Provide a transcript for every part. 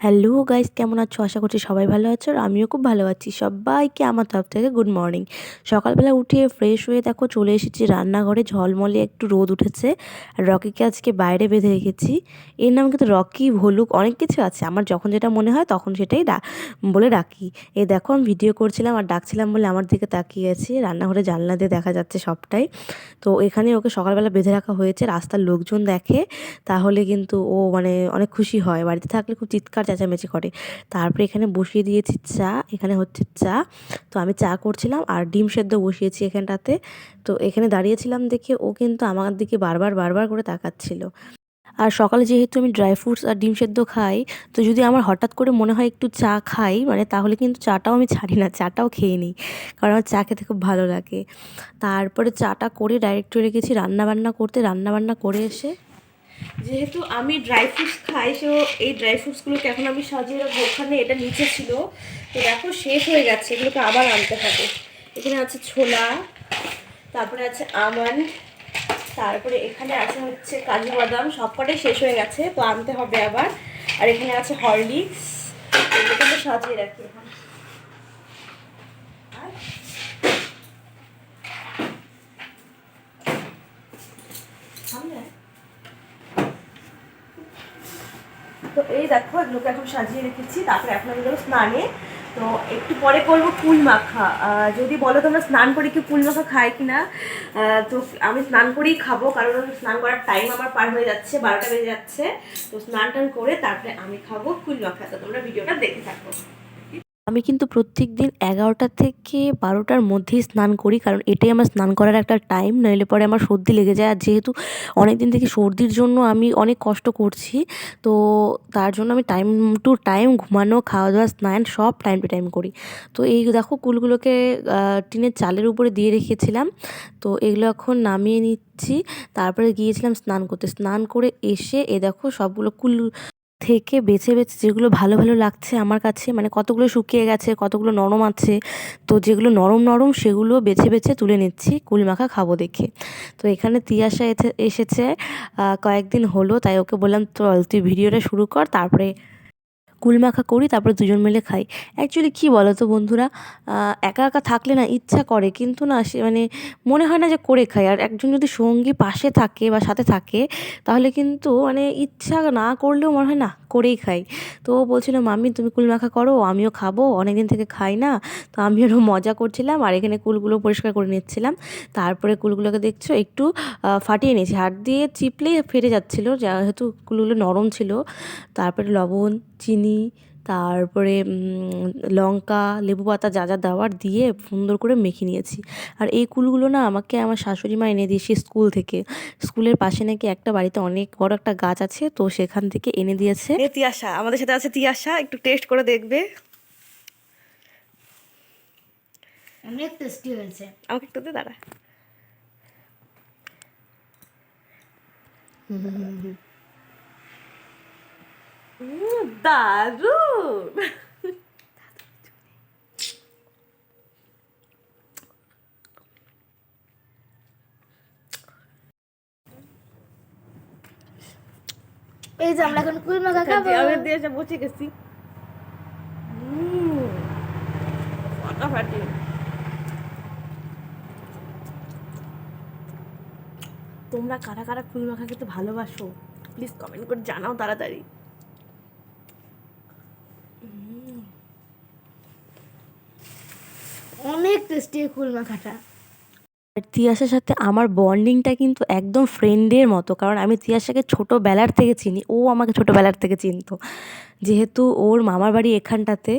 Hello guys, কেমন আছো? আশা করছি সবাই ভালো আছো আর আমিও খুব ভালো আছি। সবাইকে আমার তরফ থেকে গুড মর্নিং। সকালবেলা উঠে ফ্রেশ হয়ে দেখো চলে এসেছি রান্নাঘরে। ঝলমলে একটু রোদ উঠেছে আর রকিকে আজকে বাইরে বেঁধে রেখেছি। এর নাম কিন্তু রকি, ভলুক, অনেক কিছু আছে। আমার যখন যেটা মনে হয় তখন সেটাই বলে ডাকি। এই দেখো আমি ভিডিও করছিলাম আর ডাকছিলাম বলে আমার দিকে তাকিয়ে আছি। রান্নাঘরে জানলা দিয়ে দেখা যাচ্ছে সবটাই। তো এখানে ওকে সকালবেলা বেঁধে রাখা হয়েছে। রাস্তার লোকজন দেখে তাহলে কিন্তু ও মানে অনেক খুশি হয়। বাড়িতে থাকলে খুব চিৎকার চেঁচামেচি করে। তারপরে এখানে বসিয়ে দিয়েছি চা। এখানে হচ্ছে চা। তো আমি চা করছিলাম আর ডিম সেদ্ধ বসিয়েছি এখানটাতে। তো এখানে দাঁড়িয়েছিলাম দেখে ও কিন্তু আমার দিকে বারবার বারবার করে তাকাচ্ছিল। আর সকালে যেহেতু আমি ড্রাই ফ্রুটস আর ডিম সেদ্ধ খাই, তো যদি আমার হঠাৎ করে মনে হয় একটু চা খাই মানে তাহলে কিন্তু চাটাও আমি ছাড়ি না, চাটাও খেয়ে নিই। কারণ আমার চা খেতে খুব ভালো লাগে। তারপরে চাটা করে ডাইরেক্ট চলে গেছি রান্নাবান্না করতে। রান্নাবান্না করে এসে যেহেতু আমি ড্রাই ফ্রুটস খাই, সো এই ড্রাই ফ্রুটসগুলোকে এখন আমি সাজিয়ে রাখবো। ওখানে এটা নিচে ছিল, তো দেখো শেষ হয়ে যাচ্ছে, এগুলোকে আবার আনতে হবে। এখানে আছে ছোলা, তারপরে আছে আমন্ড, তারপরে এখানে আছে হচ্ছে কাজু বাদাম। সবকটাই শেষ হয়ে গেছে, তো আনতে হবে আবার। আর এখানে আছে হরলিক্স, এগুলোকে তো সাজিয়ে রাখি এখন। তো এই দেখো এগুলোকে এখন সাজিয়ে রেখেছি। তারপরে এখন আমি যাবো স্নানে। তো একটু পরে করবো কুল মাখা। যদি বলো তোমরা স্নান করে কি কুল মাখা খায় কিনা, তো আমি স্নান করেই খাবো, কারণ স্নান করার টাইম আমার পার হয়ে যাচ্ছে, 12টা বেজে যাচ্ছে। তো স্নান টান করে তারপরে আমি খাবো কুল মাখা। তো তোমরা ভিডিওটা দেখে থাকো। আমি কিন্তু প্রত্যেকদিন 11টা থেকে 12টার মধ্যেই স্নান করি, কারণ এটাই আমার স্নান করার একটা টাইম। নইলে পরে আমার সর্দি লেগে যায়। আর যেহেতু অনেক দিন থেকে সর্দির জন্য আমি অনেক কষ্ট করছি, তো তার জন্য আমি টাইম টু টাইম ঘুমানো, খাওয়া দাওয়া, স্নান সব টাইম টু টাইম করি। তো এই দেখো কুলগুলোকে টিনের চালের উপরে দিয়ে রেখেছিলাম। তো এগুলো এখন নামিয়ে নিচ্ছি। তারপরে গিয়েছিলাম স্নান করতে। স্নান করে এসে এ দেখো সবগুলো কুল থেকে বেছে বেছে যেগুলো ভালো ভালো লাগছে আমার কাছে, মানে কতগুলো শুকিয়ে গেছে, কতগুলো নরম আছে, তো যেগুলো নরম নরম সেগুলো বেছে বেছে তুলে নিচ্ছি কুল মাখা খাবো দেখে। তো এখানে তিয়াশা এসেছে কয়েকদিন হলো, তাই ওকে বললাম চল তুই ভিডিওটা শুরু কর, তারপরে কুল মাখা করি, তারপরে দুজন মিলে খাই। অ্যাকচুয়ালি কী বলো তো বন্ধুরা, একা একা থাকলে না ইচ্ছা করে, কিন্তু না সে মানে মনে হয় না যে করে খাই। আর একজন যদি সঙ্গী পাশে থাকে বা সাথে থাকে তাহলে কিন্তু মানে ইচ্ছা না করলেও মনে হয় না করেই খাই। তো ও বলছিল মাম্মি তুমি কুল মাখা করো, আমিও খাবো, অনেকদিন থেকে খাই না। তো আমি আরও মজা করছিলাম আর এখানে কুলগুলো পরিষ্কার করে নিচ্ছিলাম। তারপরে কুলগুলোকে দেখছো একটু ফাটিয়ে নিয়েছি, হাত দিয়ে চিপলেই ফেটে যাচ্ছিলো যেহেতু কুলগুলো নরম ছিল। তারপরে লবণ, চিনি, তারপরে লঙ্কা, লেবু পাতা যা যা দেওয়ার দিয়ে সুন্দর করে মেখে নিয়েছি। আর এই কুলগুলো না আমাকে আমার শাশুড়ি মা এনে দিয়েছে স্কুল থেকে। স্কুলের পাশে নাকি একটা বাড়িতে অনেক বড় একটা গাছ আছে, তো সেখান থেকে এনে দিয়েছে। তিয়াশা আমাদের সাথে আছে, তিয়াশা একটু টেস্ট করে দেখবে। অনেক টেস্টি হয়েছে। আমাকে একটু দে দাঁড়া। দারুণ। এই যে আমরা এখন কুল মাখা খাবো। আমি তিয়াশা বসে গেছি। ফাটাফাটি। তোমরা কারা কারা কুল মাখা খেতে ভালোবাসো প্লিজ কমেন্ট করে জানাও তাড়াতাড়ি। অনেক টেস্টি কুল মাখাটা। আর তিয়াশার সাথে আমার বন্ডিংটা কিন্তু একদম ফ্রেন্ডের মতো, কারণ আমি তিয়াশাকে ছোটোবেলার থেকে চিনি, ও আমাকে ছোটোবেলার থেকে চিনতো। যেহেতু ওর মামার বাড়ি এখানটাতে,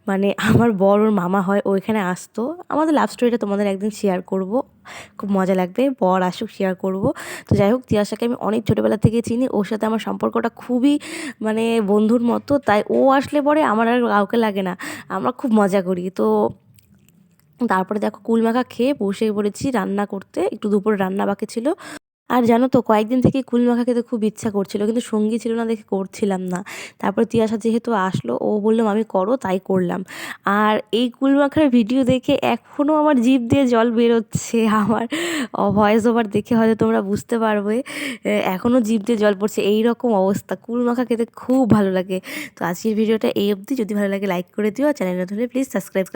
মানে আমার বর ওর মামা হয়, ও এখানে আসতো। আমাদের লাভ স্টোরিটা তোমাদের একদিন শেয়ার করব, খুব মজা লাগবে, বর আসুক শেয়ার করব। তো যাই হোক, তিয়াশাকে আমি অনেক ছোটোবেলা থেকে চিনি, ওর সাথে আমার সম্পর্কটা খুবই মানে বন্ধুর মতো। তাই ও আসলে পরে আমার আর কাউকে লাগে না, আমরা খুব মজা করি। তো তারপরে দেখো কুল মাখা খেয়ে বসে পড়েছি রান্না করতে, একটু দুপুরে রান্না বাকি ছিল। আর জানো তো কয়েকদিন থেকে কুল মাখা খেতে খুব ইচ্ছা করছিল, কিন্তু সঙ্গী ছিল না দেখে করছিলাম না। তারপর তিয়াশা যেহেতু আসলো, ও বললাম আমি করো, তাই করলাম। আর এই কুল মাখার ভিডিও দেখে এখনও আমার জিভ দিয়ে জল বেরোচ্ছে। আমার ভয়েস ওভার দেখে হয়তো তোমরা বুঝতে পারবে, এখনও জিভ দিয়ে জল পড়ছে। এই রকম অবস্থা, কুল মাখা খেতে খুব ভালো লাগে। তো আজকের ভিডিওটা এই অবধি। যদি ভালো লাগে লাইক করে দিও, আর চ্যানেল নতুন হলে প্লিজ সাবস্ক্রাইব